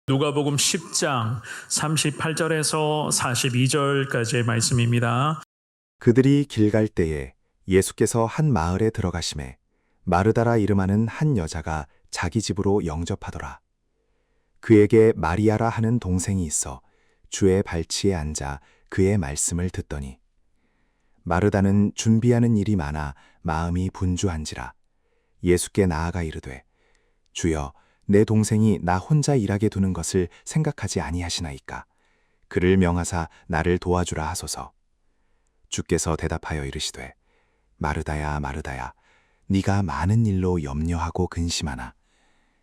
누가복음 10장 38절에서 42절까지의 말씀입니다. 그들이 길 갈 때에 예수께서 한 마을에 들어가심에 마르다라 이름하는 한 여자가 자기 집으로 영접하더라. 그에게 마리아라 하는 동생이 있어 주의 발치에 앉아 그의 말씀을 듣더니 마르다는 준비하는 일이 많아 마음이 분주한지라 예수께 나아가 이르되 주여 내 동생이 나 혼자 일하게 두는 것을 생각하지 아니하시나이까 그를 명하사 나를 도와주라 하소서. 주께서 대답하여 이르시되 마르다야 마르다야 네가 많은 일로 염려하고 근심하나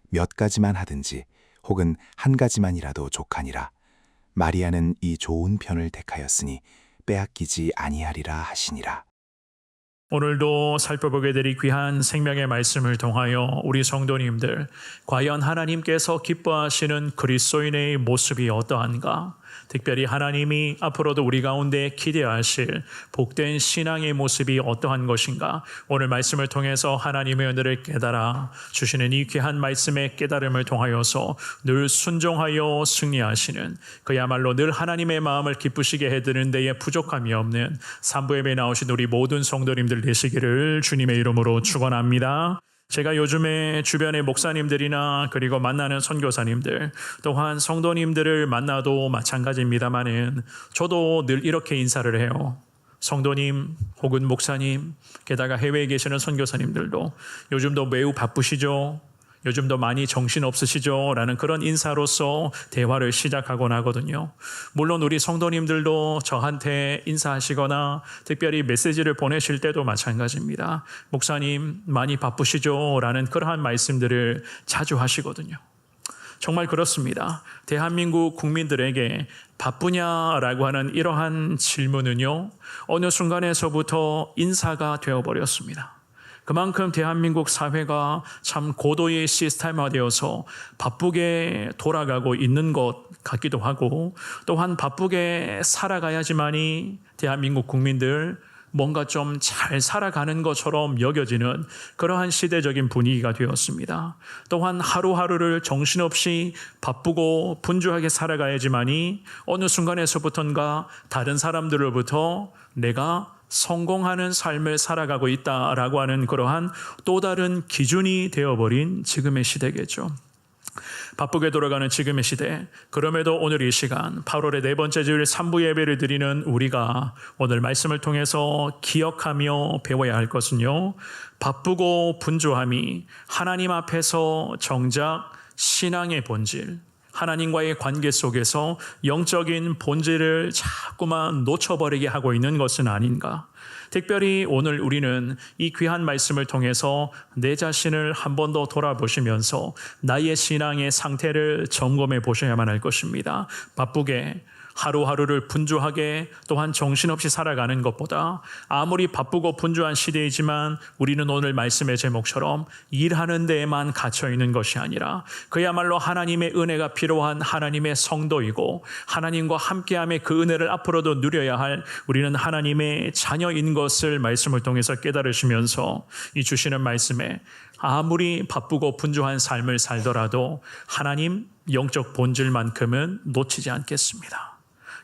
몇 가지만 하든지 혹은 한 가지만이라도 족하니라. 마리아는 이 좋은 편을 택하였으니 빼앗기지 아니하리라 하시니라. 오늘도 살펴보게 될 이 귀한 생명의 말씀을 통하여 우리 성도님들, 과연 하나님께서 기뻐하시는 그리스도인의 모습이 어떠한가? 특별히 하나님이 앞으로도 우리 가운데 기대하실 복된 신앙의 모습이 어떠한 것인가? 오늘 말씀을 통해서 하나님의 은혜를 깨달아 주시는 이 귀한 말씀의 깨달음을 통하여서 늘 순종하여 승리하시는, 그야말로 늘 하나님의 마음을 기쁘시게 해드리는 데에 부족함이 없는 산부예배에 나오신 우리 모든 성도님들 되시기를 주님의 이름으로 축원합니다. 제가 요즘에 주변의 목사님들이나 그리고 만나는 선교사님들 또한 성도님들을 만나도 마찬가지입니다마는 저도 늘 이렇게 인사를 해요. 성도님 혹은 목사님, 게다가 해외에 계시는 선교사님들도 요즘도 매우 바쁘시죠? 요즘도 많이 정신없으시죠? 라는 그런 인사로서 대화를 시작하곤 하거든요. 물론 우리 성도님들도 저한테 인사하시거나 특별히 메시지를 보내실 때도 마찬가지입니다. 목사님 많이 바쁘시죠? 라는 그러한 말씀들을 자주 하시거든요. 정말 그렇습니다. 대한민국 국민들에게 바쁘냐라고 하는 이러한 질문은요, 어느 순간에서부터 인사가 되어버렸습니다. 그만큼 대한민국 사회가 참 고도의 시스템화되어서 바쁘게 돌아가고 있는 것 같기도 하고, 또한 바쁘게 살아가야지만이 대한민국 국민들 뭔가 좀 잘 살아가는 것처럼 여겨지는 그러한 시대적인 분위기가 되었습니다. 또한 하루하루를 정신없이 바쁘고 분주하게 살아가야지만이 어느 순간에서부턴가 다른 사람들로부터 내가 성공하는 삶을 살아가고 있다라고 하는 그러한 또 다른 기준이 되어버린 지금의 시대겠죠. 바쁘게 돌아가는 지금의 시대, 그럼에도 오늘 이 시간 8월의 네 번째 주일 3부 예배를 드리는 우리가 오늘 말씀을 통해서 기억하며 배워야 할 것은요, 바쁘고 분주함이 하나님 앞에서 정작 신앙의 본질, 하나님과의 관계 속에서 영적인 본질을 자꾸만 놓쳐버리게 하고 있는 것은 아닌가? 특별히 오늘 우리는 이 귀한 말씀을 통해서 내 자신을 한 번 더 돌아보시면서 나의 신앙의 상태를 점검해 보셔야만 할 것입니다. 바쁘게 하루하루를 분주하게 또한 정신없이 살아가는 것보다 아무리 바쁘고 분주한 시대이지만 우리는 오늘 말씀의 제목처럼 일하는 데에만 갇혀있는 것이 아니라 그야말로 하나님의 은혜가 필요한 하나님의 성도이고 하나님과 함께함의 그 은혜를 앞으로도 누려야 할 우리는 하나님의 자녀인 것을 말씀을 통해서 깨달으시면서 이 주시는 말씀에 아무리 바쁘고 분주한 삶을 살더라도 하나님 영적 본질만큼은 놓치지 않겠습니다.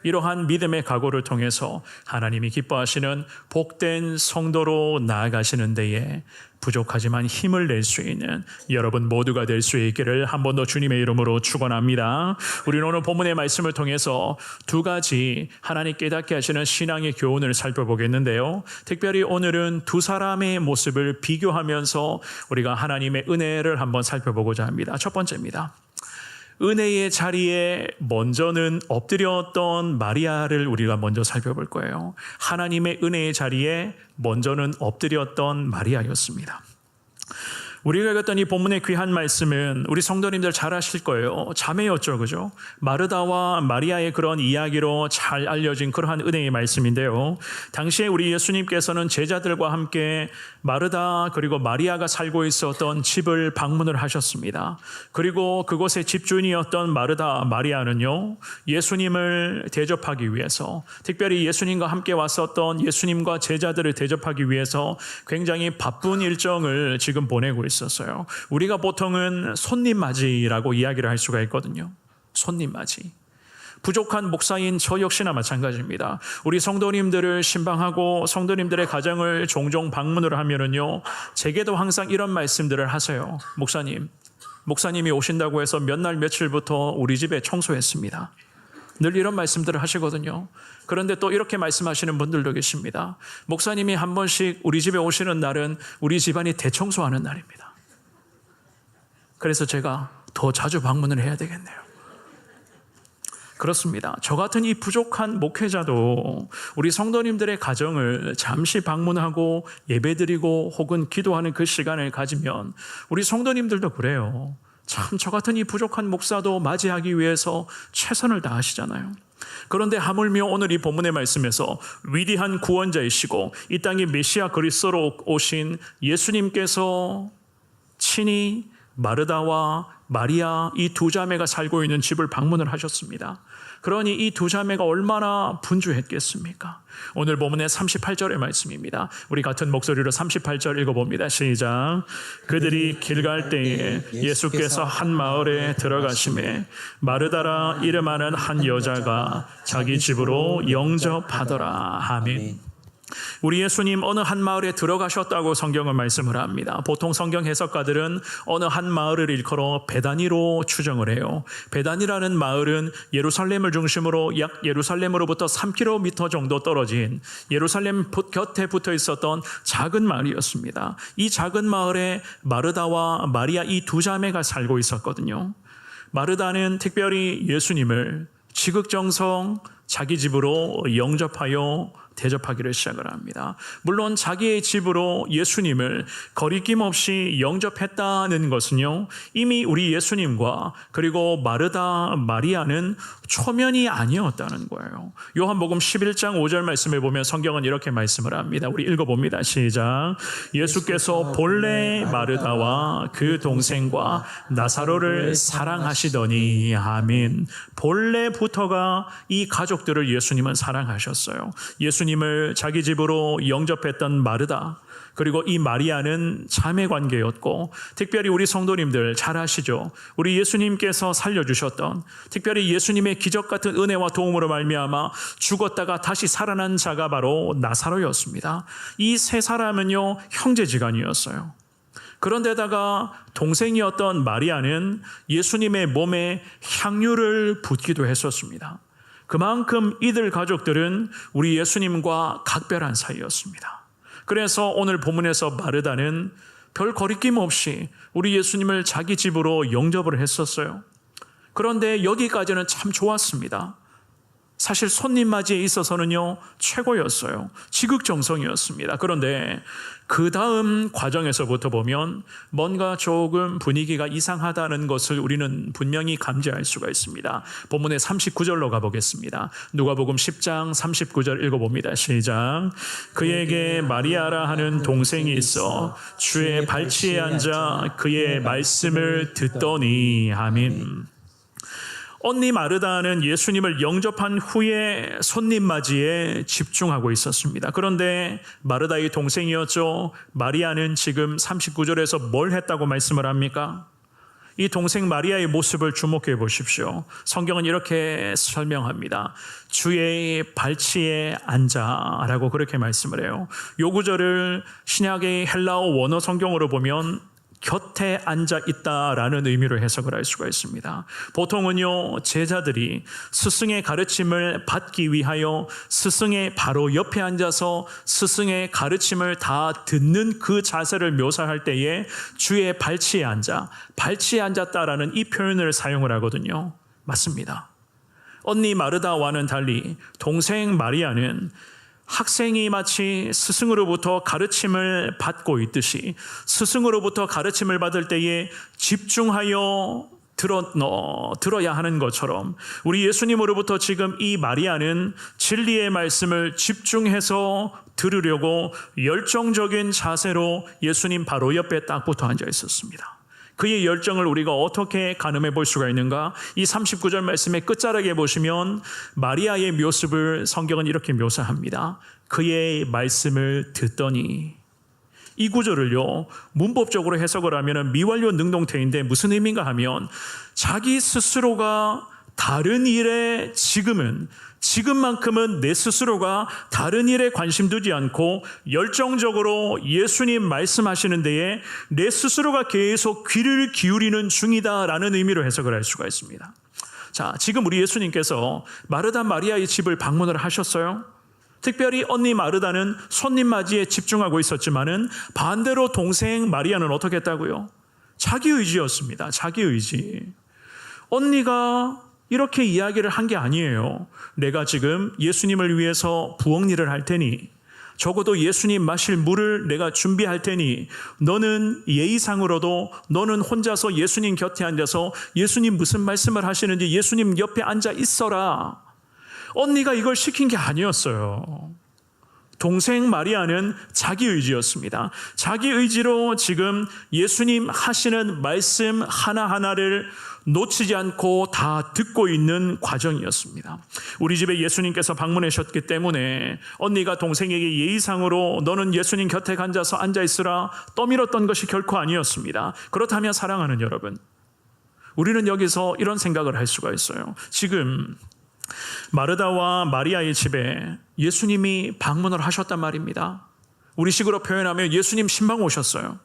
이러한 믿음의 각오를 통해서 하나님이 기뻐하시는 복된 성도로 나아가시는 데에 부족하지만 힘을 낼 수 있는 여러분 모두가 될 수 있기를 한 번 더 주님의 이름으로 축원합니다. 우리는 오늘 본문의 말씀을 통해서 두 가지 하나님 깨닫게 하시는 신앙의 교훈을 살펴보겠는데요. 특별히 오늘은 두 사람의 모습을 비교하면서 우리가 하나님의 은혜를 한번 살펴보고자 합니다. 첫 번째입니다. 은혜의 자리에 먼저는 엎드렸던 마리아를 우리가 먼저 살펴볼 거예요. 하나님의 은혜의 자리에 먼저는 엎드렸던 마리아였습니다. 우리가 읽었던 이 본문의 귀한 말씀은 우리 성도님들 잘 아실 거예요. 자매였죠, 그죠? 마르다와 마리아의 그런 이야기로 잘 알려진 그러한 은혜의 말씀인데요. 당시에 우리 예수님께서는 제자들과 함께 마르다 그리고 마리아가 살고 있었던 집을 방문을 하셨습니다. 그리고 그곳의 집주인이었던 마르다 마리아는요, 예수님을 대접하기 위해서, 특별히 예수님과 함께 왔었던 예수님과 제자들을 대접하기 위해서 굉장히 바쁜 일정을 지금 보내고 있었어요. 우리가 보통은 손님 맞이라고 이야기를 할 수가 있거든요. 손님 맞이. 부족한 목사인 저 역시나 마찬가지입니다. 우리 성도님들을 신방하고 성도님들의 가정을 종종 방문을 하면은요, 제게도 항상 이런 말씀들을 하세요. 목사님이 오신다고 해서 몇 날 며칠부터 우리 집에 청소했습니다. 늘 이런 말씀들을 하시거든요. 그런데 또 이렇게 말씀하시는 분들도 계십니다. 목사님이 한 번씩 우리 집에 오시는 날은 우리 집안이 대청소하는 날입니다. 그래서 제가 더 자주 방문을 해야 되겠네요. 그렇습니다. 저 같은 이 부족한 목회자도 우리 성도님들의 가정을 잠시 방문하고 예배드리고 혹은 기도하는 그 시간을 가지면 우리 성도님들도 그래요. 참 저 같은 이 부족한 목사도 맞이하기 위해서 최선을 다하시잖아요. 그런데 하물며 오늘 이 본문의 말씀에서 위대한 구원자이시고 이 땅에 메시아 그리스도로 오신 예수님께서 친히 마르다와 마리아 이 두 자매가 살고 있는 집을 방문을 하셨습니다. 그러니 이 두 자매가 얼마나 분주했겠습니까? 오늘 본문의 38절의 말씀입니다. 우리 같은 목소리로 38절 읽어봅니다. 시작. 그들이 길 갈 때에 예수께서 한 마을에 들어가심에 마르다라 이름하는 한 여자가 자기 집으로 영접하더라. 아멘. 우리 예수님 어느 한 마을에 들어가셨다고 성경은 말씀을 합니다. 보통 성경 해석가들은 어느 한 마을을 일컬어 베다니로 추정을 해요. 베다니라는 마을은 예루살렘을 중심으로 약 예루살렘으로부터 3km 정도 떨어진 예루살렘 곁에 붙어 있었던 작은 마을이었습니다. 이 작은 마을에 마르다와 마리아 이 두 자매가 살고 있었거든요. 마르다는 특별히 예수님을 지극정성 자기 집으로 영접하여 대접하기를 시작을 합니다. 물론 자기의 집으로 예수님을 거리낌 없이 영접했다는 것은요, 이미 우리 예수님과 그리고 마르다, 마리아는 초면이 아니었다는 거예요. 요한복음 11장 5절 말씀에 보면 성경은 이렇게 말씀을 합니다. 우리 읽어봅니다. 시작. 예수께서 본래 마르다와 그 동생과 나사로를 사랑하시더니. 아멘. 본래부터가 이 가족들을 예수님은 사랑하셨어요. 예수님을 자기 집으로 영접했던 마르다, 그리고 이 마리아는 자매 관계였고, 특별히 우리 성도님들 잘 아시죠? 우리 예수님께서 살려주셨던, 특별히 예수님의 기적 같은 은혜와 도움으로 말미암아 죽었다가 다시 살아난 자가 바로 나사로였습니다. 이 세 사람은요, 형제지간이었어요. 그런데다가 동생이었던 마리아는 예수님의 몸에 향유를 붓기도 했었습니다. 그만큼 이들 가족들은 우리 예수님과 각별한 사이였습니다. 그래서 오늘 본문에서 마르다는 별 거리낌 없이 우리 예수님을 자기 집으로 영접을 했었어요. 그런데 여기까지는 참 좋았습니다. 사실 손님 맞이에 있어서는요, 최고였어요. 지극정성이었습니다. 그런데 그 다음 과정에서부터 보면 뭔가 조금 분위기가 이상하다는 것을 우리는 분명히 감지할 수가 있습니다. 본문의 39절로 가보겠습니다. 누가복음 10장 39절 읽어봅니다. 시작. 그에게 마리아라 하는 동생이 있어 주의 발치에 앉아 그의 말씀을 듣더니. 아멘. 언니 마르다는 예수님을 영접한 후에 손님 맞이에 집중하고 있었습니다. 그런데 마르다의 동생이었죠. 마리아는 지금 39절에서 뭘 했다고 말씀을 합니까? 이 동생 마리아의 모습을 주목해 보십시오. 성경은 이렇게 설명합니다. 주의 발치에 앉아 라고 그렇게 말씀을 해요. 요 구절을 신약의 헬라어 원어 성경으로 보면 곁에 앉아 있다라는 의미로 해석을 할 수가 있습니다. 보통은요, 제자들이 스승의 가르침을 받기 위하여 스승의 바로 옆에 앉아서 스승의 가르침을 다 듣는 그 자세를 묘사할 때에 주의 발치에 앉았다라는 이 표현을 사용을 하거든요. 맞습니다. 언니 마르다와는 달리 동생 마리아는 학생이 마치 스승으로부터 가르침을 받고 있듯이 스승으로부터 가르침을 받을 때에 집중하여 들어야 하는 것처럼 우리 예수님으로부터 지금 이 마리아는 진리의 말씀을 집중해서 들으려고 열정적인 자세로 예수님 바로 옆에 딱 붙어 앉아 있었습니다. 그의 열정을 우리가 어떻게 가늠해 볼 수가 있는가? 이 39절 말씀의 끝자락에 보시면 마리아의 모습을 성경은 이렇게 묘사합니다. 그의 말씀을 듣더니. 이 구절을요, 문법적으로 해석을 하면 미완료 능동태인데 무슨 의미인가 하면 자기 스스로가 다른 일에 지금만큼은 내 스스로가 다른 일에 관심 두지 않고 열정적으로 예수님 말씀하시는 데에 내 스스로가 계속 귀를 기울이는 중이다라는 의미로 해석을 할 수가 있습니다. 자, 지금 우리 예수님께서 마르다 마리아의 집을 방문을 하셨어요. 특별히 언니 마르다는 손님 맞이에 집중하고 있었지만은 반대로 동생 마리아는 어떻게 했다고요? 자기 의지였습니다. 자기 의지. 언니가 이렇게 이야기를 한 게 아니에요. 내가 지금 예수님을 위해서 부엌 일을 할 테니, 적어도 예수님 마실 물을 내가 준비할 테니, 너는 예의상으로도 너는 혼자서 예수님 곁에 앉아서 예수님 무슨 말씀을 하시는지 예수님 옆에 앉아 있어라. 언니가 이걸 시킨 게 아니었어요. 동생 마리아는 자기 의지였습니다. 자기 의지로 지금 예수님 하시는 말씀 하나하나를 놓치지 않고 다 듣고 있는 과정이었습니다. 우리 집에 예수님께서 방문하셨기 때문에 언니가 동생에게 예의상으로 너는 예수님 곁에 앉아서 앉아있으라 떠밀었던 것이 결코 아니었습니다. 그렇다면 사랑하는 여러분, 우리는 여기서 이런 생각을 할 수가 있어요. 지금 마르다와 마리아의 집에 예수님이 방문을 하셨단 말입니다. 우리식으로 표현하면 예수님 신방 오셨어요.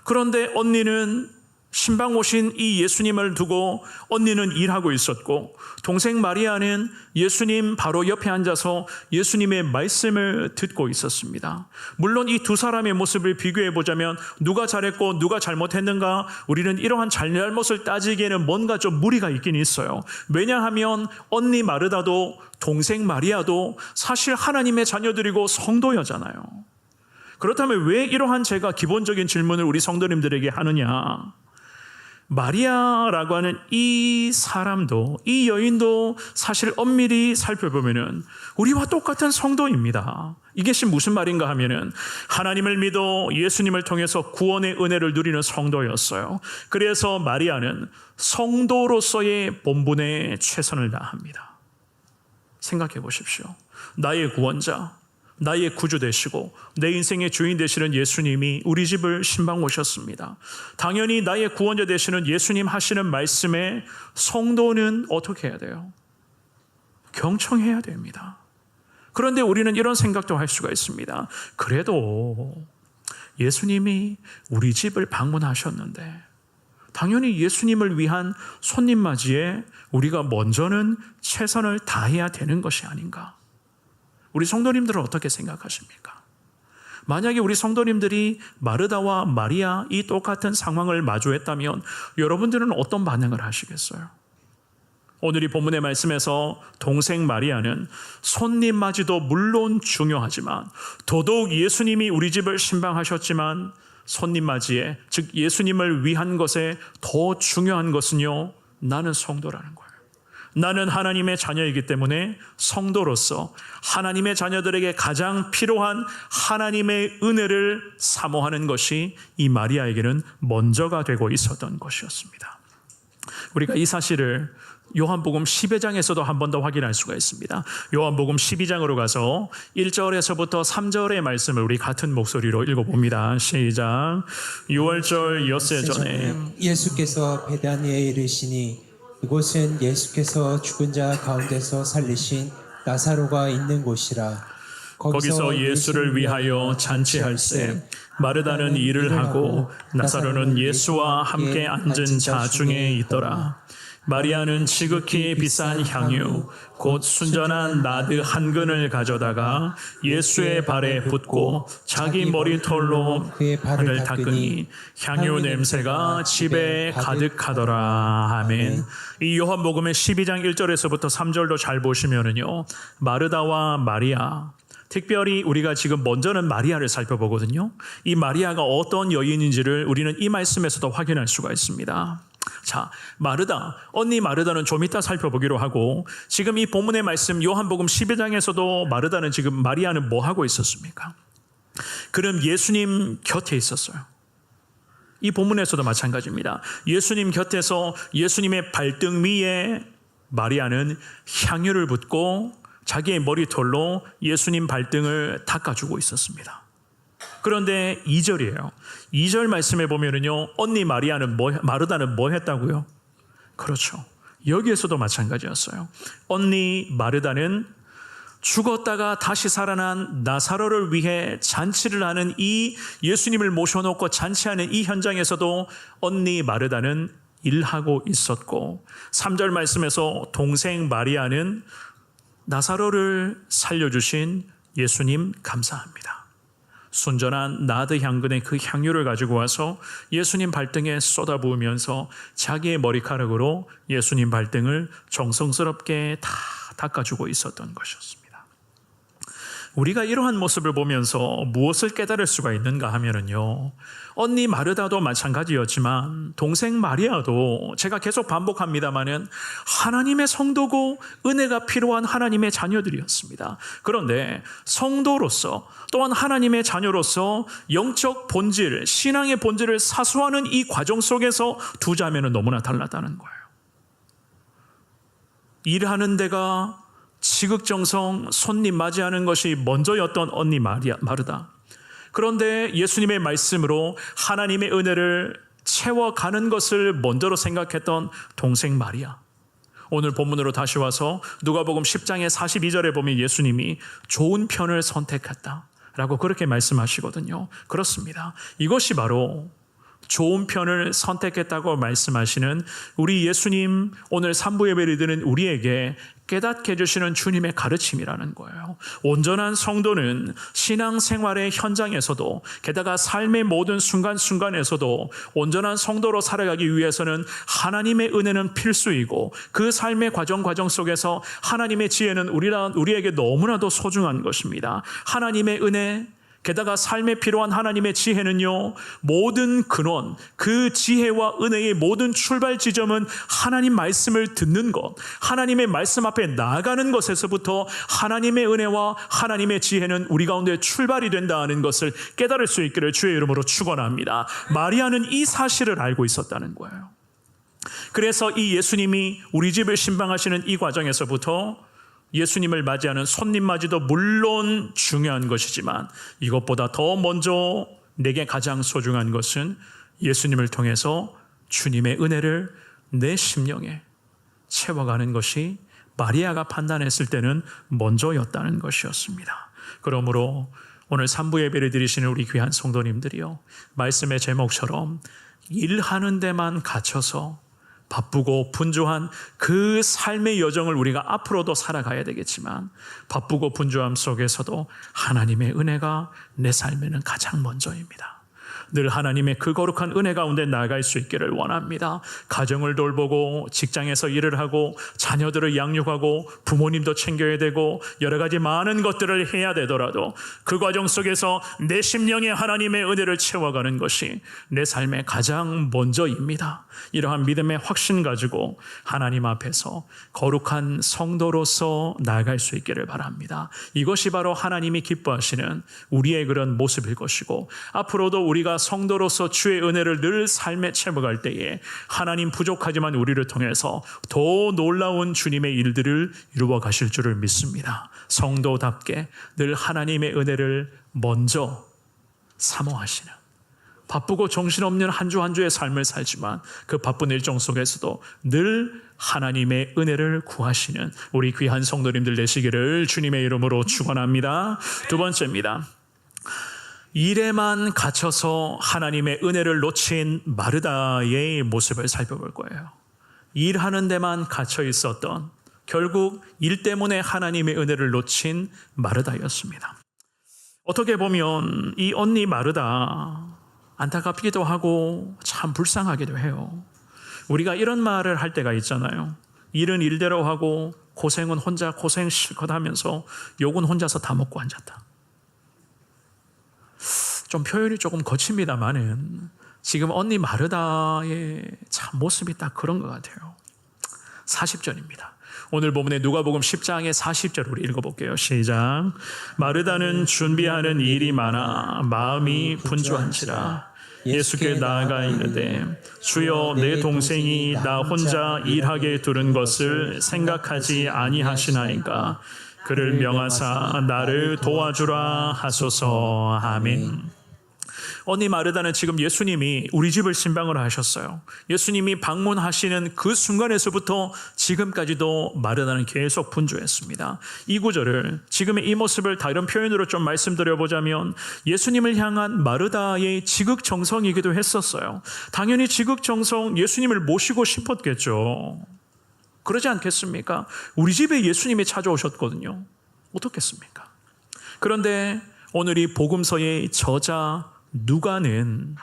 그런데 언니는 신방 오신 이 예수님을 두고 언니는 일하고 있었고, 동생 마리아는 예수님 바로 옆에 앉아서 예수님의 말씀을 듣고 있었습니다. 물론 이 두 사람의 모습을 비교해 보자면 누가 잘했고 누가 잘못했는가, 우리는 이러한 잘잘못을 따지기에는 뭔가 좀 무리가 있긴 있어요. 왜냐하면 언니 마르다도 동생 마리아도 사실 하나님의 자녀들이고 성도여잖아요. 그렇다면 왜 이러한 제가 기본적인 질문을 우리 성도님들에게 하느냐? 마리아라고 하는 이 사람도, 이 여인도 사실 엄밀히 살펴보면은 우리와 똑같은 성도입니다. 이것이 무슨 말인가 하면은 하나님을 믿어 예수님을 통해서 구원의 은혜를 누리는 성도였어요. 그래서 마리아는 성도로서의 본분에 최선을 다합니다. 생각해 보십시오. 나의 구원자, 나의 구주 되시고 내 인생의 주인 되시는 예수님이 우리 집을 신방 오셨습니다. 당연히 나의 구원자 되시는 예수님 하시는 말씀에 성도는 어떻게 해야 돼요? 경청해야 됩니다. 그런데 우리는 이런 생각도 할 수가 있습니다. 그래도 예수님이 우리 집을 방문하셨는데 당연히 예수님을 위한 손님 맞이에 우리가 먼저는 최선을 다해야 되는 것이 아닌가? 우리 성도님들은 어떻게 생각하십니까? 만약에 우리 성도님들이 마르다와 마리아 이 똑같은 상황을 마주했다면 여러분들은 어떤 반응을 하시겠어요? 오늘 이 본문의 말씀에서 동생 마리아는 손님 맞이도 물론 중요하지만 더더욱 예수님이 우리 집을 신방하셨지만 손님 맞이에, 즉 예수님을 위한 것에 더 중요한 것은요, 나는 성도라는 거예요. 나는 하나님의 자녀이기 때문에 성도로서 하나님의 자녀들에게 가장 필요한 하나님의 은혜를 사모하는 것이 이 마리아에게는 먼저가 되고 있었던 것이었습니다. 우리가 이 사실을 요한복음 12장에서도 한 번 더 확인할 수가 있습니다. 요한복음 12장으로 가서 1절에서부터 3절의 말씀을 우리 같은 목소리로 읽어봅니다. 시작. 6월절 엿새 전에 예수께서 베다니에 이르시니 이곳은 예수께서 죽은 자 가운데서 살리신 나사로가 있는 곳이라. 거기서 예수를 위하여 잔치할세 마르다는 일을 하고 나사로는 예수와 함께 앉은 자 중에 있더라. 마리아는 지극히 비싼 향유 곧 순전한 나드 한 근을 가져다가 예수의 발에 붓고 자기 머리털로 그의 발을 닦으니 향유 냄새가 집에 가득하더라. 아멘. 이 요한복음의 12장 1절에서부터 3절도 잘 보시면은요, 마르다와 마리아, 특별히 우리가 지금 먼저는 마리아를 살펴보거든요. 이 마리아가 어떤 여인인지를 우리는 이 말씀에서도 확인할 수가 있습니다. 자, 마르다, 언니 마르다는 좀 이따 살펴보기로 하고, 지금 이 본문의 말씀 요한복음 12장에서도 마르다는 지금 마리아는 뭐 하고 있었습니까? 그럼 예수님 곁에 있었어요. 이 본문에서도 마찬가지입니다. 예수님 곁에서 예수님의 발등 위에 마리아는 향유를 붓고 자기의 머리털로 예수님 발등을 닦아주고 있었습니다. 그런데 2절이에요. 2절 말씀에 보면은요, 언니 마리아는 마르다는 뭐 했다고요? 그렇죠. 여기에서도 마찬가지였어요. 언니 마르다는 죽었다가 다시 살아난 나사로를 위해 잔치를 하는 이 예수님을 모셔놓고 잔치하는 이 현장에서도 언니 마르다는 일하고 있었고 3절 말씀에서 동생 마리아는 나사로를 살려주신 예수님 감사합니다. 순전한 나드 향근의 그 향유를 가지고 와서 예수님 발등에 쏟아부으면서 자기의 머리카락으로 예수님 발등을 정성스럽게 다 닦아주고 있었던 것이었습니다. 우리가 이러한 모습을 보면서 무엇을 깨달을 수가 있는가 하면은요, 언니 마르다도 마찬가지였지만 동생 마리아도 제가 계속 반복합니다마는 하나님의 성도고 은혜가 필요한 하나님의 자녀들이었습니다. 그런데 성도로서 또한 하나님의 자녀로서 영적 본질, 신앙의 본질을 사수하는 이 과정 속에서 두 자매는 너무나 달랐다는 거예요. 일하는 데가 지극정성 손님 맞이하는 것이 먼저였던 언니 마르다. 그런데 예수님의 말씀으로 하나님의 은혜를 채워가는 것을 먼저로 생각했던 동생 마리아. 오늘 본문으로 다시 와서 누가복음 10장의 42절에 보면 예수님이 좋은 편을 선택했다라고 그렇게 말씀하시거든요. 그렇습니다. 이것이 바로 좋은 편을 선택했다고 말씀하시는 우리 예수님, 오늘 산부 예배를 드리는 우리에게 깨닫게 해주시는 주님의 가르침이라는 거예요. 온전한 성도는 신앙생활의 현장에서도 게다가 삶의 모든 순간순간에서도 온전한 성도로 살아가기 위해서는 하나님의 은혜는 필수이고 그 삶의 과정 속에서 하나님의 지혜는 우리에게 너무나도 소중한 것입니다. 하나님의 은혜, 게다가 삶에 필요한 하나님의 지혜는요, 모든 근원, 그 지혜와 은혜의 모든 출발 지점은 하나님 말씀을 듣는 것, 하나님의 말씀 앞에 나아가는 것에서부터 하나님의 은혜와 하나님의 지혜는 우리 가운데 출발이 된다는 것을 깨달을 수 있기를 주의 이름으로 축원합니다. 마리아는 이 사실을 알고 있었다는 거예요. 그래서 이 예수님이 우리 집을 신방하시는 이 과정에서부터 예수님을 맞이하는 손님 맞이도 물론 중요한 것이지만 이것보다 더 먼저 내게 가장 소중한 것은 예수님을 통해서 주님의 은혜를 내 심령에 채워가는 것이 마리아가 판단했을 때는 먼저였다는 것이었습니다. 그러므로 오늘 산부 예배를 드리시는 우리 귀한 성도님들이요, 말씀의 제목처럼 일하는 데만 갇혀서 바쁘고 분주한 그 삶의 여정을 우리가 앞으로도 살아가야 되겠지만 바쁘고 분주함 속에서도 하나님의 은혜가 내 삶에는 가장 먼저입니다. 늘 하나님의 그 거룩한 은혜 가운데 나아갈 수 있기를 원합니다. 가정을 돌보고 직장에서 일을 하고 자녀들을 양육하고 부모님도 챙겨야 되고 여러 가지 많은 것들을 해야 되더라도 그 과정 속에서 내 심령에 하나님의 은혜를 채워가는 것이 내 삶의 가장 먼저입니다. 이러한 믿음의 확신 가지고 하나님 앞에서 거룩한 성도로서 나아갈 수 있기를 바랍니다. 이것이 바로 하나님이 기뻐하시는 우리의 그런 모습일 것이고 앞으로도 우리가 성도로서 주의 은혜를 늘 삶에 채워갈 때에 하나님 부족하지만 우리를 통해서 더 놀라운 주님의 일들을 이루어 가실 줄을 믿습니다. 성도답게 늘 하나님의 은혜를 먼저 사모하시는, 바쁘고 정신없는 한 주 한 주의 삶을 살지만 그 바쁜 일정 속에서도 늘 하나님의 은혜를 구하시는 우리 귀한 성도님들 되시기를 주님의 이름으로 축원합니다. 두 번째입니다. 일에만 갇혀서 하나님의 은혜를 놓친 마르다의 모습을 살펴볼 거예요. 일하는 데만 갇혀 있었던, 결국 일 때문에 하나님의 은혜를 놓친 마르다였습니다. 어떻게 보면 이 언니 마르다 안타깝기도 하고 참 불쌍하기도 해요. 우리가 이런 말을 할 때가 있잖아요. 일은 일대로 하고 고생은 혼자 고생 실컷 하면서 욕은 혼자서 다 먹고 앉았다. 좀 표현이 조금 거칩니다만은 지금 언니 마르다의 참 모습이 딱 그런 것 같아요. 40절입니다. 오늘 본문에 누가복음 10장의 40절 우리 읽어볼게요. 시작. 마르다는 준비하는 일이 많아 마음이 분주한지라 예수께 나아가 이르되 주여 내 동생이 나 혼자 일하게 두는 것을 생각하지 아니하시나이까 그를 명하사 나를 도와주라 하소서. 아멘. 언니 마르다는 지금 예수님이 우리 집을 신방을 하셨어요. 예수님이 방문하시는 그 순간에서부터 지금까지도 마르다는 계속 분주했습니다. 이 구절을, 지금의 이 모습을 다른 표현으로 좀 말씀드려보자면 예수님을 향한 마르다의 지극정성이기도 했었어요. 당연히 지극정성, 예수님을 모시고 싶었겠죠. 그러지 않겠습니까? 우리 집에 예수님이 찾아오셨거든요. 어떻겠습니까? 그런데 오늘 이 복음서의 저자 누가는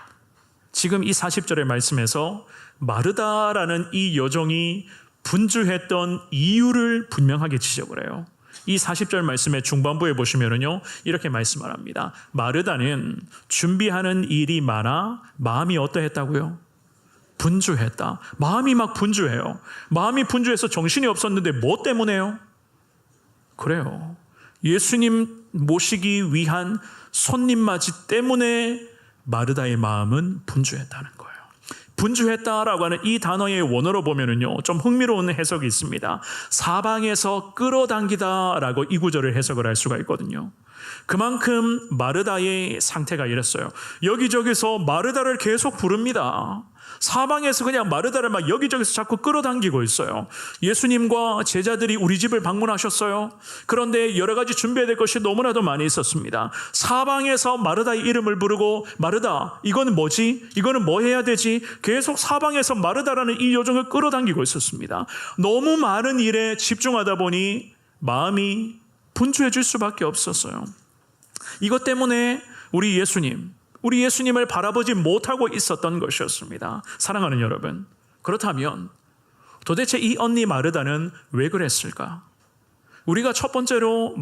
지금 이 40절의 말씀에서 마르다라는 이 여종이 분주했던 이유를 분명하게 지적을 해요. 이 40절 말씀의 중반부에 보시면은요, 이렇게 말씀을 합니다. 마르다는 준비하는 일이 많아 마음이 어떠했다고요? 분주했다. 마음이 막 분주해요. 마음이 분주해서 정신이 없었는데 뭐 때문에요? 그래요. 예수님 모시기 위한 손님 맞이 때문에 마르다의 마음은 분주했다는 거예요. 분주했다라고 하는 이 단어의 원어로 보면은요, 좀 흥미로운 해석이 있습니다. 사방에서 끌어당기다라고 이 구절을 해석을 할 수가 있거든요. 그만큼 마르다의 상태가 이랬어요. 여기저기서 마르다를 계속 부릅니다. 사방에서 그냥 마르다를 막 여기저기서 자꾸 끌어당기고 있어요. 예수님과 제자들이 우리 집을 방문하셨어요. 그런데 여러 가지 준비해야 될 것이 너무나도 많이 있었습니다. 사방에서 마르다의 이름을 부르고, 마르다, 이거는 뭐지? 이거는 뭐 해야 되지? 계속 사방에서 마르다라는 이 여종을 끌어당기고 있었습니다. 너무 많은 일에 집중하다 보니 마음이 분주해질 수밖에 없었어요. 이것 때문에 우리 예수님을 바라보지 못하고 있었던 것이었습니다. 사랑하는 여러분, 그렇다면 도대체 이 언니 마르다는 왜 그랬을까? 우리가 첫 번째로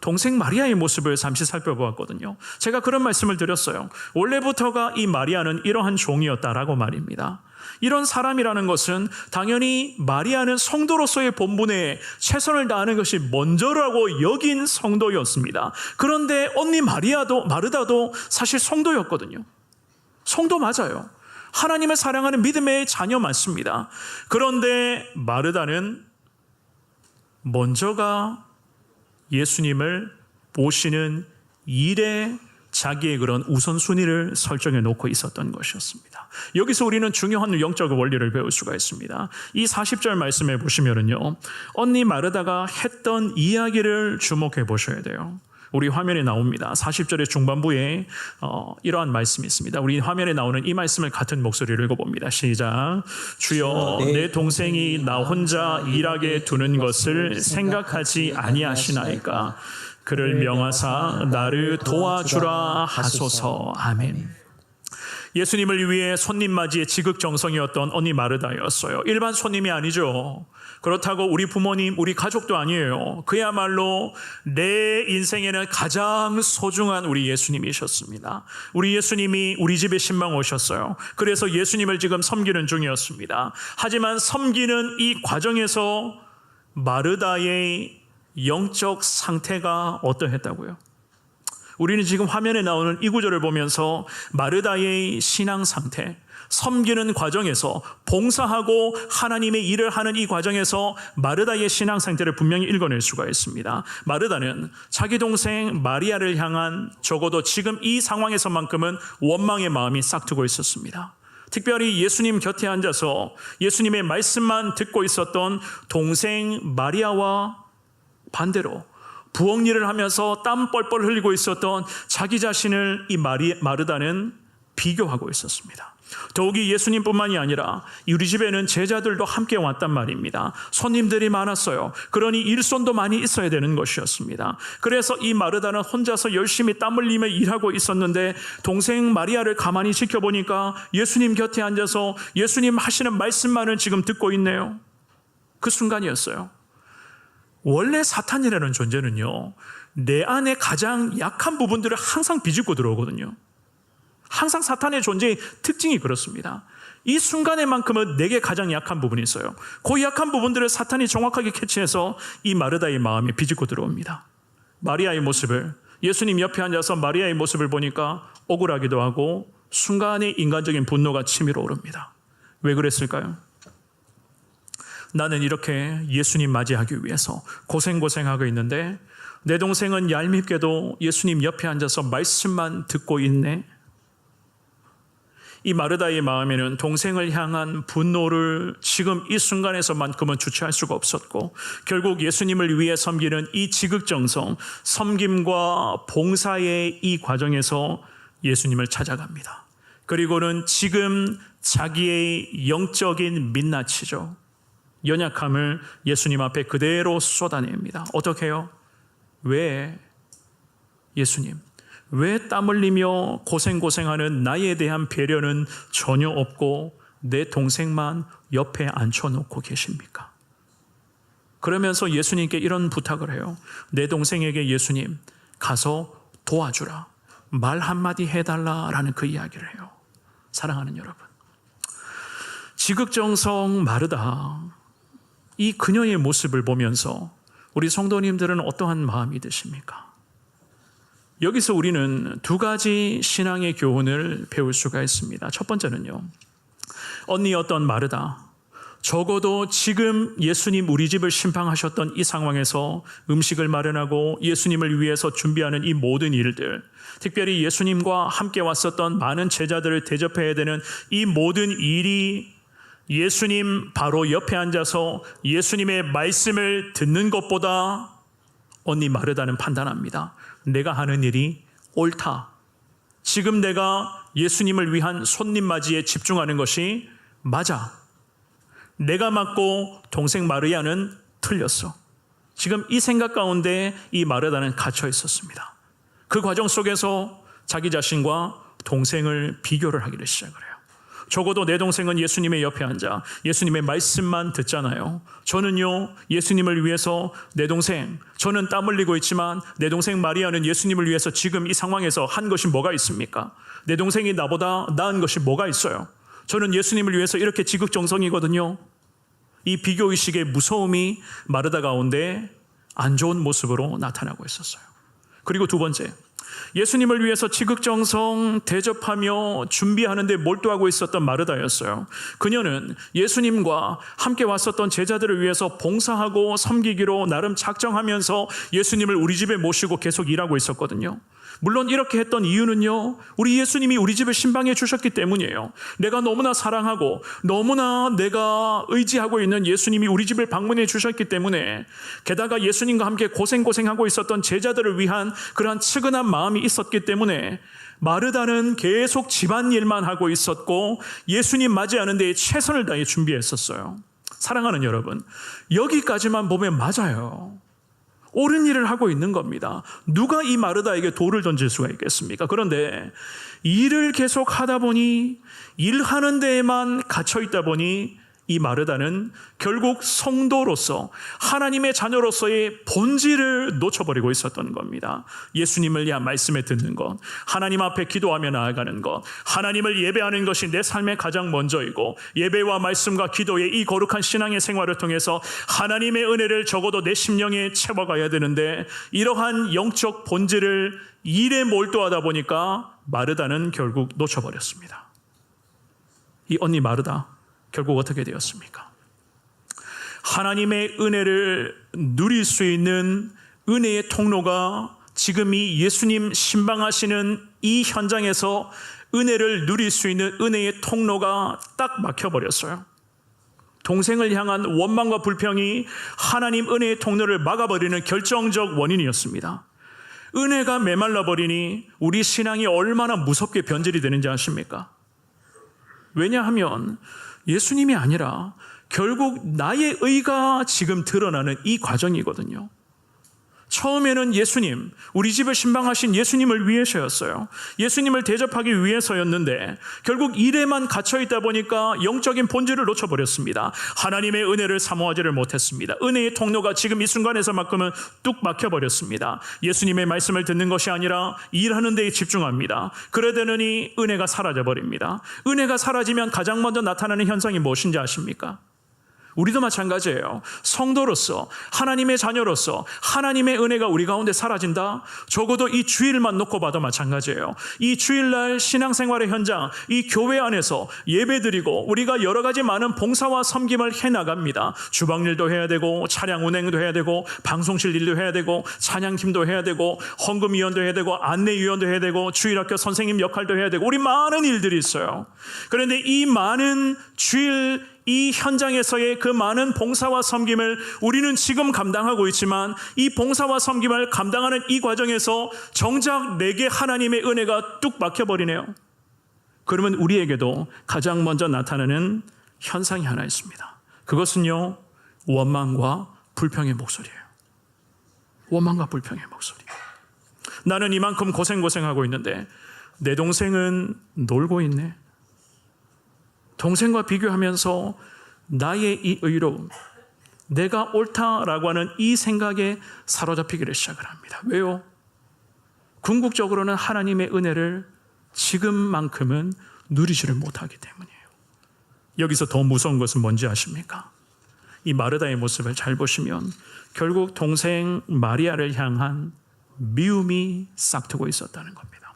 동생 마리아의 모습을 잠시 살펴보았거든요. 제가 그런 말씀을 드렸어요. 원래부터가 이 마리아는 이러한 종이었다라고 말입니다. 이런 사람이라는 것은 당연히 마리아는 성도로서의 본분에 최선을 다하는 것이 먼저라고 여긴 성도였습니다. 그런데 언니 마르다도 사실 성도였거든요. 성도 맞아요. 하나님을 사랑하는 믿음의 자녀 맞습니다. 그런데 마르다는 먼저가 예수님을 모시는 일에 자기의 그런 우선순위를 설정해 놓고 있었던 것이었습니다. 여기서 우리는 중요한 영적 원리를 배울 수가 있습니다. 이 40절 말씀에 보시면은요, 언니 마르다가 했던 이야기를 주목해 보셔야 돼요. 우리 화면에 나옵니다. 40절의 중반부에 이러한 말씀이 있습니다. 우리 화면에 나오는 이 말씀을 같은 목소리로 읽어봅니다. 시작. 주여, 내 동생이 나 혼자 일하게 두는 것을 생각하지 아니하시나이까. 그를 명하사 나를 도와주라 하소서. 아멘. 예수님을 위해 손님 맞이의 지극정성이었던 언니 마르다였어요. 일반 손님이 아니죠. 그렇다고 우리 부모님, 우리 가족도 아니에요. 그야말로 내 인생에는 가장 소중한 우리 예수님이셨습니다. 우리 예수님이 우리 집에 신방 오셨어요. 그래서 예수님을 지금 섬기는 중이었습니다. 하지만 섬기는 이 과정에서 마르다의 영적 상태가 어떠했다고요? 우리는 지금 화면에 나오는 이 구절을 보면서 마르다의 신앙 상태, 섬기는 과정에서, 봉사하고 하나님의 일을 하는 이 과정에서 마르다의 신앙 상태를 분명히 읽어낼 수가 있습니다. 마르다는 자기 동생 마리아를 향한 적어도 지금 이 상황에서만큼은 원망의 마음이 싹트고 있었습니다. 특별히 예수님 곁에 앉아서 예수님의 말씀만 듣고 있었던 동생 마리아와 반대로 부엌 일을 하면서 땀 뻘뻘 흘리고 있었던 자기 자신을 이 마르다는 비교하고 있었습니다. 더욱이 예수님뿐만이 아니라 우리 집에는 제자들도 함께 왔단 말입니다. 손님들이 많았어요. 그러니 일손도 많이 있어야 되는 것이었습니다. 그래서 이 마르다는 혼자서 열심히 땀 흘리며 일하고 있었는데 동생 마리아를 가만히 지켜보니까 예수님 곁에 앉아서 예수님 하시는 말씀만을 지금 듣고 있네요. 그 순간이었어요. 원래 사탄이라는 존재는요, 내 안에 가장 약한 부분들을 항상 비집고 들어오거든요. 항상 사탄의 존재의 특징이 그렇습니다. 이 순간에만큼은 내게 가장 약한 부분이 있어요. 그 약한 부분들을 사탄이 정확하게 캐치해서 이 마르다의 마음에 비집고 들어옵니다. 마리아의 모습을, 예수님 옆에 앉아서 마리아의 모습을 보니까 억울하기도 하고 순간에 인간적인 분노가 치밀어 오릅니다. 왜 그랬을까요? 나는 이렇게 예수님 맞이하기 위해서 고생하고 있는데 내 동생은 얄밉게도 예수님 옆에 앉아서 말씀만 듣고 있네. 이 마르다의 마음에는 동생을 향한 분노를 지금 이 순간에서만큼은 주체할 수가 없었고, 결국 예수님을 위해 섬기는 이 지극정성, 섬김과 봉사의 이 과정에서 예수님을 찾아갑니다. 그리고는 지금 자기의 영적인 민낯이죠, 연약함을 예수님 앞에 그대로 쏟아냅니다. 어떻게 해요? 왜 예수님, 왜 땀 흘리며 고생하는 나에 대한 배려는 전혀 없고 내 동생만 옆에 앉혀놓고 계십니까? 그러면서 예수님께 이런 부탁을 해요. 내 동생에게 예수님 가서 도와주라, 말 한마디 해달라라는 그 이야기를 해요. 사랑하는 여러분, 지극정성 마르다, 이 그녀의 모습을 보면서 우리 성도님들은 어떠한 마음이 드십니까? 여기서 우리는 두 가지 신앙의 교훈을 배울 수가 있습니다. 첫 번째는요, 언니였던 마르다, 적어도 지금 예수님 우리 집을 신방하셨던 이 상황에서 음식을 마련하고 예수님을 위해서 준비하는 이 모든 일들, 특별히 예수님과 함께 왔었던 많은 제자들을 대접해야 되는 이 모든 일이 예수님 바로 옆에 앉아서 예수님의 말씀을 듣는 것보다 언니 마르다는 판단합니다. 내가 하는 일이 옳다. 지금 내가 예수님을 위한 손님 맞이에 집중하는 것이 맞아. 내가 맞고 동생 마르야는 틀렸어. 지금 이 생각 가운데 이 마르다는 갇혀 있었습니다. 그 과정 속에서 자기 자신과 동생을 비교를 하기를 시작을 해요. 적어도 내 동생은 예수님의 옆에 앉아 예수님의 말씀만 듣잖아요. 저는요, 예수님을 위해서 내 동생, 저는 땀 흘리고 있지만 내 동생 마리아는 예수님을 위해서 지금 이 상황에서 한 것이 뭐가 있습니까? 내 동생이 나보다 나은 것이 뭐가 있어요? 저는 예수님을 위해서 이렇게 지극정성이거든요. 이 비교의식의 무서움이 마르다 가운데 안 좋은 모습으로 나타나고 있었어요. 그리고 두 번째, 예수님을 위해서 지극정성 대접하며 준비하는 데 몰두하고 있었던 마르다였어요. 그녀는 예수님과 함께 왔었던 제자들을 위해서 봉사하고 섬기기로 나름 작정하면서 예수님을 우리 집에 모시고 계속 일하고 있었거든요. 물론 이렇게 했던 이유는요, 우리 예수님이 우리 집을 신방해 주셨기 때문이에요. 내가 너무나 사랑하고 너무나 내가 의지하고 있는 예수님이 우리 집을 방문해 주셨기 때문에, 게다가 예수님과 함께 고생하고 있었던 제자들을 위한 그러한 측은한 마음이 있었기 때문에 마르다는 계속 집안일만 하고 있었고 예수님 맞이하는 데에 최선을 다해 준비했었어요. 사랑하는 여러분, 여기까지만 보면 맞아요. 옳은 일을 하고 있는 겁니다. 누가 이 마르다에게 돌을 던질 수가 있겠습니까? 그런데 일을 계속 하다 보니, 일하는 데에만 갇혀 있다 보니 이 마르다는 결국 성도로서, 하나님의 자녀로서의 본질을 놓쳐버리고 있었던 겁니다. 예수님을 위한 말씀에 듣는 것, 하나님 앞에 기도하며 나아가는 것, 하나님을 예배하는 것이 내 삶의 가장 먼저이고, 예배와 말씀과 기도의 이 거룩한 신앙의 생활을 통해서 하나님의 은혜를 적어도 내 심령에 채워가야 되는데, 이러한 영적 본질을 일에 몰두하다 보니까 마르다는 결국 놓쳐버렸습니다. 이 언니 마르다 결국 어떻게 되었습니까? 하나님의 은혜를 누릴 수 있는 은혜의 통로가 지금 이 예수님 신방하시는 이 현장에서 은혜를 누릴 수 있는 은혜의 통로가 딱 막혀버렸어요. 동생을 향한 원망과 불평이 하나님 은혜의 통로를 막아버리는 결정적 원인이었습니다. 은혜가 메말라버리니 우리 신앙이 얼마나 무섭게 변질이 되는지 아십니까? 왜냐하면 예수님이 아니라 결국 나의 의가 지금 드러나는 이 과정이거든요. 처음에는 예수님, 우리 집을 신방하신 예수님을 위해서였어요. 예수님을 대접하기 위해서였는데 결국 일에만 갇혀있다 보니까 영적인 본질을 놓쳐버렸습니다. 하나님의 은혜를 사모하지를 못했습니다. 은혜의 통로가 지금 이 순간에서만큼은 뚝 막혀버렸습니다. 예수님의 말씀을 듣는 것이 아니라 일하는 데에 집중합니다. 그러더니 은혜가 사라져버립니다. 은혜가 사라지면 가장 먼저 나타나는 현상이 무엇인지 아십니까? 우리도 마찬가지예요. 성도로서, 하나님의 자녀로서 하나님의 은혜가 우리 가운데 사라진다? 적어도 이 주일만 놓고 봐도 마찬가지예요. 이 주일날 신앙생활의 현장, 이 교회 안에서 예배드리고 우리가 여러 가지 많은 봉사와 섬김을 해나갑니다. 주방일도 해야 되고 차량 운행도 해야 되고 방송실 일도 해야 되고 찬양팀도 해야 되고 헌금위원도 해야 되고 안내위원도 해야 되고 주일학교 선생님 역할도 해야 되고 우리 많은 일들이 있어요. 그런데 이 많은 주일 이 현장에서의 그 많은 봉사와 섬김을 우리는 지금 감당하고 있지만 이 봉사와 섬김을 감당하는 이 과정에서 정작 내게 하나님의 은혜가 뚝 막혀버리네요. 그러면 우리에게도 가장 먼저 나타나는 현상이 하나 있습니다. 그것은요, 원망과 불평의 목소리예요. 원망과 불평의 목소리. 나는 이만큼 고생하고 있는데 내 동생은 놀고 있네. 동생과 비교하면서 나의 이 의로움, 내가 옳다라고 하는 이 생각에 사로잡히기를 시작을 합니다. 왜요? 궁극적으로는 하나님의 은혜를 지금만큼은 누리지를 못하기 때문이에요. 여기서 더 무서운 것은 뭔지 아십니까? 이 마르다의 모습을 잘 보시면 결국 동생 마리아를 향한 미움이 싹트고 있었다는 겁니다.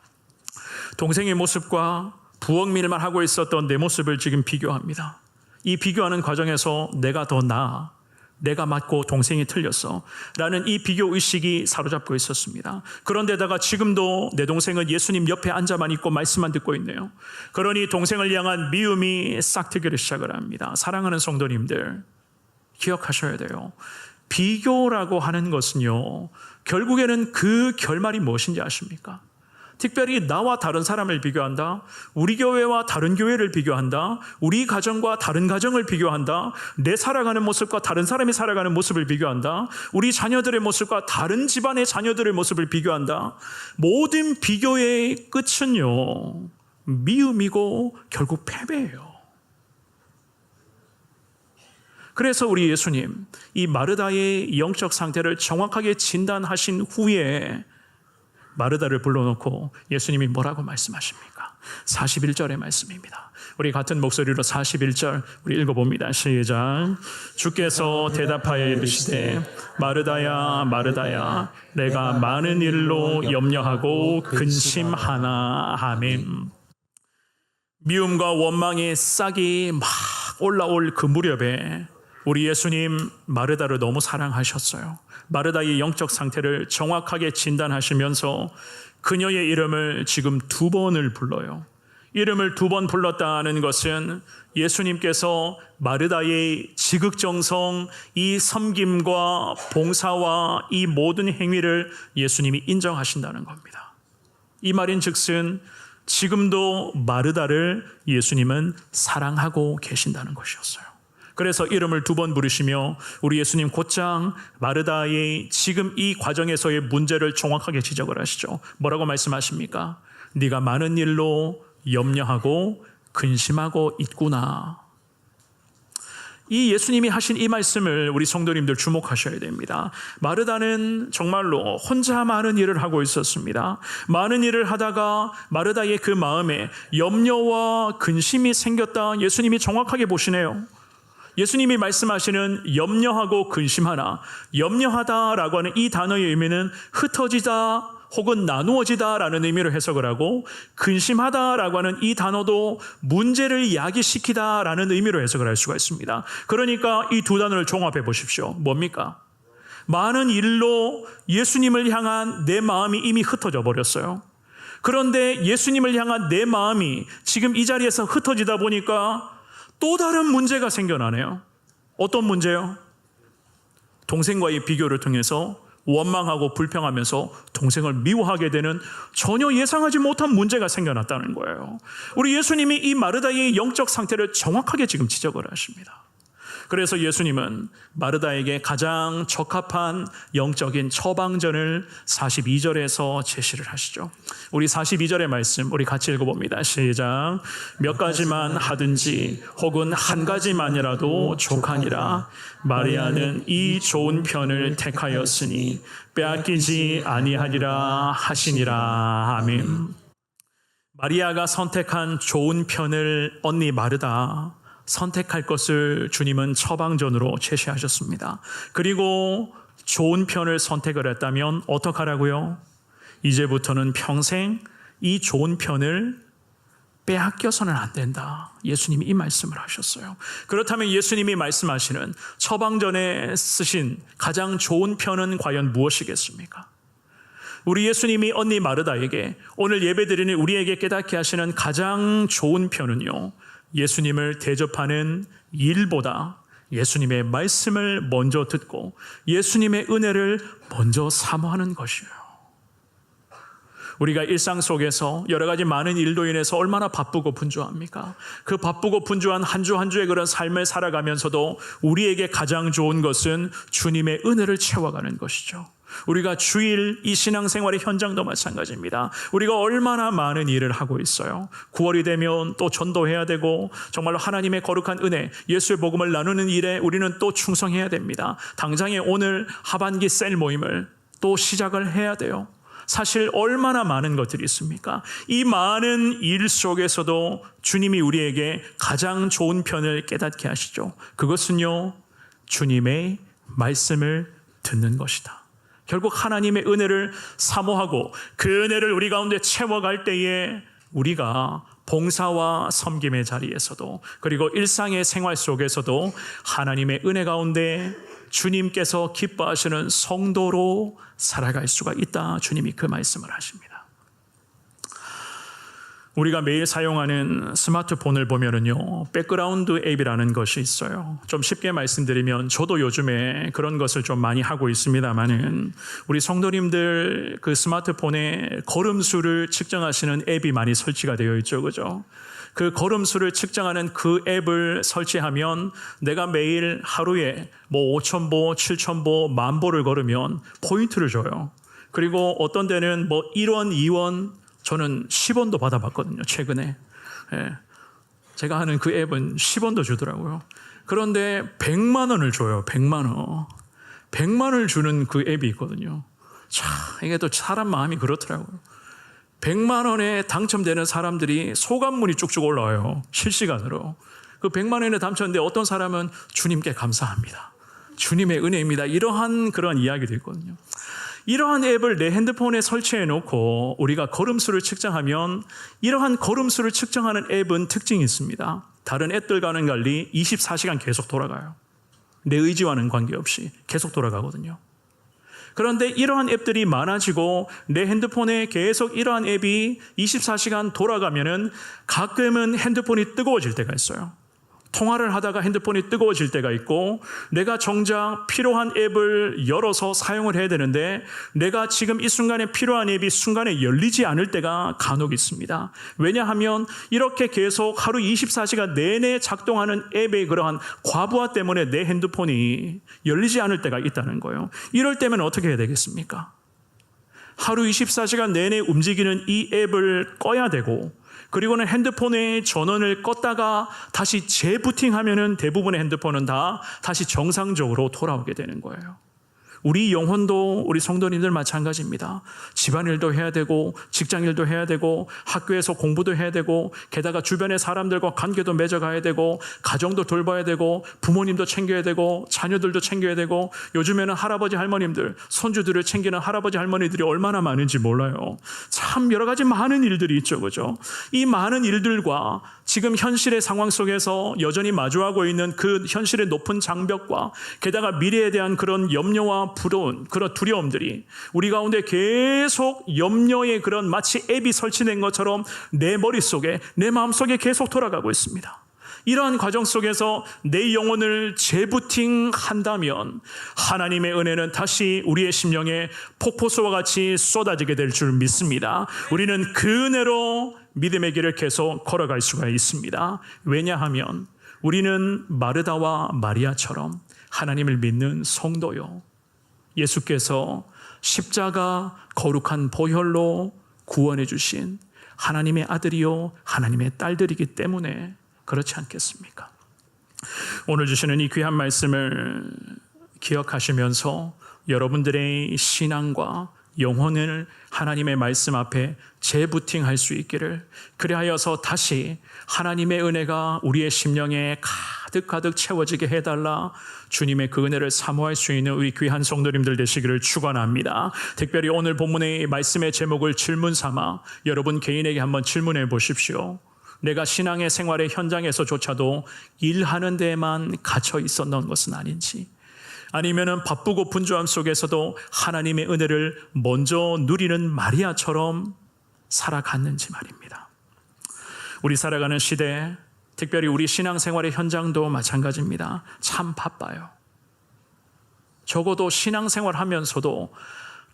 동생의 모습과 부엌일만 하고 있었던 내 모습을 지금 비교합니다. 이 비교하는 과정에서 내가 더 나아, 내가 맞고 동생이 틀렸어 라는 이 비교의식이 사로잡고 있었습니다. 그런데다가 지금도 내 동생은 예수님 옆에 앉아만 있고 말씀만 듣고 있네요. 그러니 동생을 향한 미움이 싹트기를 시작을 합니다. 사랑하는 성도님들, 기억하셔야 돼요. 비교라고 하는 것은요, 결국에는 그 결말이 무엇인지 아십니까? 특별히 나와 다른 사람을 비교한다, 우리 교회와 다른 교회를 비교한다, 우리 가정과 다른 가정을 비교한다, 내 살아가는 모습과 다른 사람이 살아가는 모습을 비교한다, 우리 자녀들의 모습과 다른 집안의 자녀들의 모습을 비교한다. 모든 비교의 끝은요, 미움이고 결국 패배예요. 그래서 우리 예수님, 이 마르다의 영적 상태를 정확하게 진단하신 후에 마르다를 불러놓고 예수님이 뭐라고 말씀하십니까? 41절의 말씀입니다. 우리 같은 목소리로 41절 우리 읽어봅니다. 시작. 주께서 대답하여 이르시되 마르다야 마르다야 내가 많은 일로 염려하고 근심하나. 아멘. 미움과 원망의 싹이 막 올라올 그 무렵에 우리 예수님 마르다를 너무 사랑하셨어요. 마르다의 영적 상태를 정확하게 진단하시면서 그녀의 이름을 지금 2번을 불러요. 이름을 2번 불렀다는 것은 예수님께서 마르다의 지극정성, 이 섬김과 봉사와 이 모든 행위를 예수님이 인정하신다는 겁니다. 이 말인즉슨 지금도 마르다를 예수님은 사랑하고 계신다는 것이었어요. 그래서 이름을 2번 부르시며 우리 예수님 곧장 마르다의 지금 이 과정에서의 문제를 정확하게 지적을 하시죠. 뭐라고 말씀하십니까? 네가 많은 일로 염려하고 근심하고 있구나. 이 예수님이 하신 이 말씀을 우리 성도님들 주목하셔야 됩니다. 마르다는 정말로 혼자 많은 일을 하고 있었습니다. 많은 일을 하다가 마르다의 그 마음에 염려와 근심이 생겼다. 예수님이 정확하게 보시네요. 예수님이 말씀하시는 염려하고 근심하나, 염려하다라고 하는 이 단어의 의미는 흩어지다 혹은 나누어지다라는 의미로 해석을 하고, 근심하다라고 하는 이 단어도 문제를 야기시키다라는 의미로 해석을 할 수가 있습니다. 그러니까 이 두 단어를 종합해 보십시오. 뭡니까? 많은 일로 예수님을 향한 내 마음이 이미 흩어져 버렸어요. 그런데 예수님을 향한 내 마음이 지금 이 자리에서 흩어지다 보니까 또 다른 문제가 생겨나네요. 어떤 문제요? 동생과의 비교를 통해서 원망하고 불평하면서 동생을 미워하게 되는 전혀 예상하지 못한 문제가 생겨났다는 거예요. 우리 예수님이 이 마르다의 영적 상태를 정확하게 지금 지적을 하십니다. 그래서 예수님은 마르다에게 가장 적합한 영적인 처방전을 42절에서 제시를 하시죠. 우리 42절의 말씀 우리 같이 읽어봅니다. 시작. 몇 가지만 하든지 혹은 한 가지만이라도 족하니라. 마리아는 이 좋은 편을 택하였으니 빼앗기지 아니하리라 하시니라. 아멘. 마리아가 선택한 좋은 편을 언니 마르다 선택할 것을 주님은 처방전으로 제시하셨습니다. 그리고 좋은 편을 선택을 했다면 어떡하라고요? 이제부터는 평생 이 좋은 편을 빼앗겨서는 안 된다. 예수님이 이 말씀을 하셨어요. 그렇다면 예수님이 말씀하시는 처방전에 쓰신 가장 좋은 편은 과연 무엇이겠습니까? 우리 예수님이 언니 마르다에게 오늘 예배드리는 우리에게 깨닫게 하시는 가장 좋은 편은요, 예수님을 대접하는 일보다 예수님의 말씀을 먼저 듣고 예수님의 은혜를 먼저 사모하는 것이에요. 우리가 일상 속에서 여러 가지 많은 일로 인해서 얼마나 바쁘고 분주합니까? 그 바쁘고 분주한 한 주 한 주의 그런 삶을 살아가면서도 우리에게 가장 좋은 것은 주님의 은혜를 채워가는 것이죠. 우리가 주일 이 신앙생활의 현장도 마찬가지입니다. 우리가 얼마나 많은 일을 하고 있어요. 9월이 되면 또 전도해야 되고 정말로 하나님의 거룩한 은혜, 예수의 복음을 나누는 일에 우리는 또 충성해야 됩니다. 당장에 오늘 하반기 셀 모임을 또 시작을 해야 돼요. 사실 얼마나 많은 것들이 있습니까? 이 많은 일 속에서도 주님이 우리에게 가장 좋은 편을 깨닫게 하시죠. 그것은요, 주님의 말씀을 듣는 것이다. 결국 하나님의 은혜를 사모하고 그 은혜를 우리 가운데 채워갈 때에 우리가 봉사와 섬김의 자리에서도 그리고 일상의 생활 속에서도 하나님의 은혜 가운데 주님께서 기뻐하시는 성도로 살아갈 수가 있다. 주님이 그 말씀을 하십니다. 우리가 매일 사용하는 스마트폰을 보면은요, 백그라운드 앱이라는 것이 있어요. 좀 쉽게 말씀드리면 저도 요즘에 그런 것을 좀 많이 하고 있습니다만은 우리 성도님들 그 스마트폰에 걸음수를 측정하시는 앱이 많이 설치가 되어 있죠, 그죠? 그 걸음수를 측정하는 그 앱을 설치하면 내가 매일 하루에 뭐 5,000보, 7,000보, 10,000보를 걸으면 포인트를 줘요. 그리고 어떤 데는 뭐 1원, 2원, 저는 10원도 받아봤거든요, 최근에. 예. 제가 하는 그 앱은 10원도 주더라고요. 그런데 100만 원을 줘요, 100만 원. 100만 원을 주는 그 앱이 있거든요. 참, 이게 또 사람 마음이 그렇더라고요. 100만 원에 당첨되는 사람들이 소감문이 쭉쭉 올라와요. 실시간으로. 그 100만 원에 당첨되는데 어떤 사람은 주님께 감사합니다. 주님의 은혜입니다. 이러한 그런 이야기도 있거든요. 이러한 앱을 내 핸드폰에 설치해 놓고 우리가 걸음수를 측정하면 이러한 걸음수를 측정하는 앱은 특징이 있습니다. 다른 앱들과는 달리 24시간 계속 돌아가요. 내 의지와는 관계없이 계속 돌아가거든요. 그런데 이러한 앱들이 많아지고 내 핸드폰에 계속 이러한 앱이 24시간 돌아가면은 가끔은 핸드폰이 뜨거워질 때가 있어요. 통화를 하다가 핸드폰이 뜨거워질 때가 있고 내가 정작 필요한 앱을 열어서 사용을 해야 되는데 내가 지금 이 순간에 필요한 앱이 순간에 열리지 않을 때가 간혹 있습니다. 왜냐하면 이렇게 계속 하루 24시간 내내 작동하는 앱의 그러한 과부하 때문에 내 핸드폰이 열리지 않을 때가 있다는 거예요. 이럴 때면 어떻게 해야 되겠습니까? 하루 24시간 내내 움직이는 이 앱을 꺼야 되고 그리고는 핸드폰의 전원을 껐다가 다시 재부팅하면은 대부분의 핸드폰은 다 다시 정상적으로 돌아오게 되는 거예요. 우리 영혼도 우리 성도님들 마찬가지입니다. 집안일도 해야 되고 직장일도 해야 되고 학교에서 공부도 해야 되고 게다가 주변의 사람들과 관계도 맺어가야 되고 가정도 돌봐야 되고 부모님도 챙겨야 되고 자녀들도 챙겨야 되고 요즘에는 할아버지 할머님들 손주들을 챙기는 할아버지 할머니들이 얼마나 많은지 몰라요. 참 여러 가지 많은 일들이 있죠, 그죠? 이 많은 일들과 지금 현실의 상황 속에서 여전히 마주하고 있는 그 현실의 높은 장벽과 게다가 미래에 대한 그런 염려와 부러운 그런 두려움들이 우리 가운데 계속 염려의 그런 마치 앱이 설치된 것처럼 내 머릿속에 내 마음속에 계속 돌아가고 있습니다. 이러한 과정 속에서 내 영혼을 재부팅한다면 하나님의 은혜는 다시 우리의 심령에 폭포수와 같이 쏟아지게 될 줄 믿습니다. 우리는 그 은혜로 믿음의 길을 계속 걸어갈 수가 있습니다. 왜냐하면 우리는 마르다와 마리아처럼 하나님을 믿는 성도요. 예수께서 십자가 거룩한 보혈로 구원해 주신 하나님의 아들이요 하나님의 딸들이기 때문에 그렇지 않겠습니까? 오늘 주시는 이 귀한 말씀을 기억하시면서 여러분들의 신앙과 영혼을 하나님의 말씀 앞에 재부팅할 수 있기를, 그리하여서 다시 하나님의 은혜가 우리의 심령에 가득가득 채워지게 해달라, 주님의 그 은혜를 사모할 수 있는 우리 귀한 성도님들 되시기를 축원합니다. 특별히 오늘 본문의 말씀의 제목을 질문 삼아 여러분 개인에게 한번 질문해 보십시오. 내가 신앙의 생활의 현장에서조차도 일하는 데에만 갇혀 있었던 것은 아닌지, 아니면은 바쁘고 분주함 속에서도 하나님의 은혜를 먼저 누리는 마리아처럼 살아갔는지 말입니다. 우리 살아가는 시대, 특별히 우리 신앙생활의 현장도 마찬가지입니다. 참 바빠요. 적어도 신앙생활 하면서도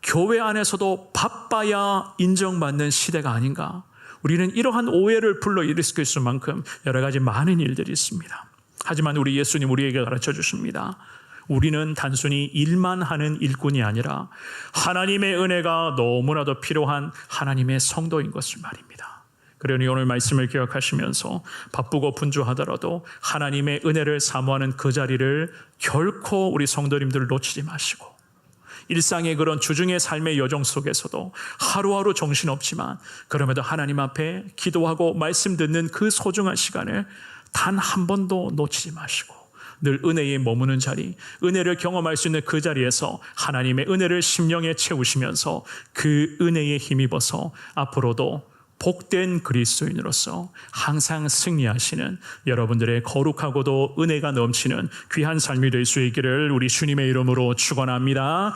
교회 안에서도 바빠야 인정받는 시대가 아닌가. 우리는 이러한 오해를 불러일으킬 수만큼 여러 가지 많은 일들이 있습니다. 하지만 우리 예수님 우리에게 가르쳐 주십니다. 우리는 단순히 일만 하는 일꾼이 아니라 하나님의 은혜가 너무나도 필요한 하나님의 성도인 것을 말입니다. 그러니 오늘 말씀을 기억하시면서 바쁘고 분주하더라도 하나님의 은혜를 사모하는 그 자리를 결코 우리 성도님들 놓치지 마시고, 일상의 그런 주중의 삶의 여정 속에서도 하루하루 정신없지만 그럼에도 하나님 앞에 기도하고 말씀 듣는 그 소중한 시간을 단 한 번도 놓치지 마시고, 늘 은혜에 머무는 자리, 은혜를 경험할 수 있는 그 자리에서 하나님의 은혜를 심령에 채우시면서 그 은혜에 힘입어서 앞으로도 복된 그리스도인으로서 항상 승리하시는 여러분들의 거룩하고도 은혜가 넘치는 귀한 삶이 될 수 있기를 우리 주님의 이름으로 축원합니다.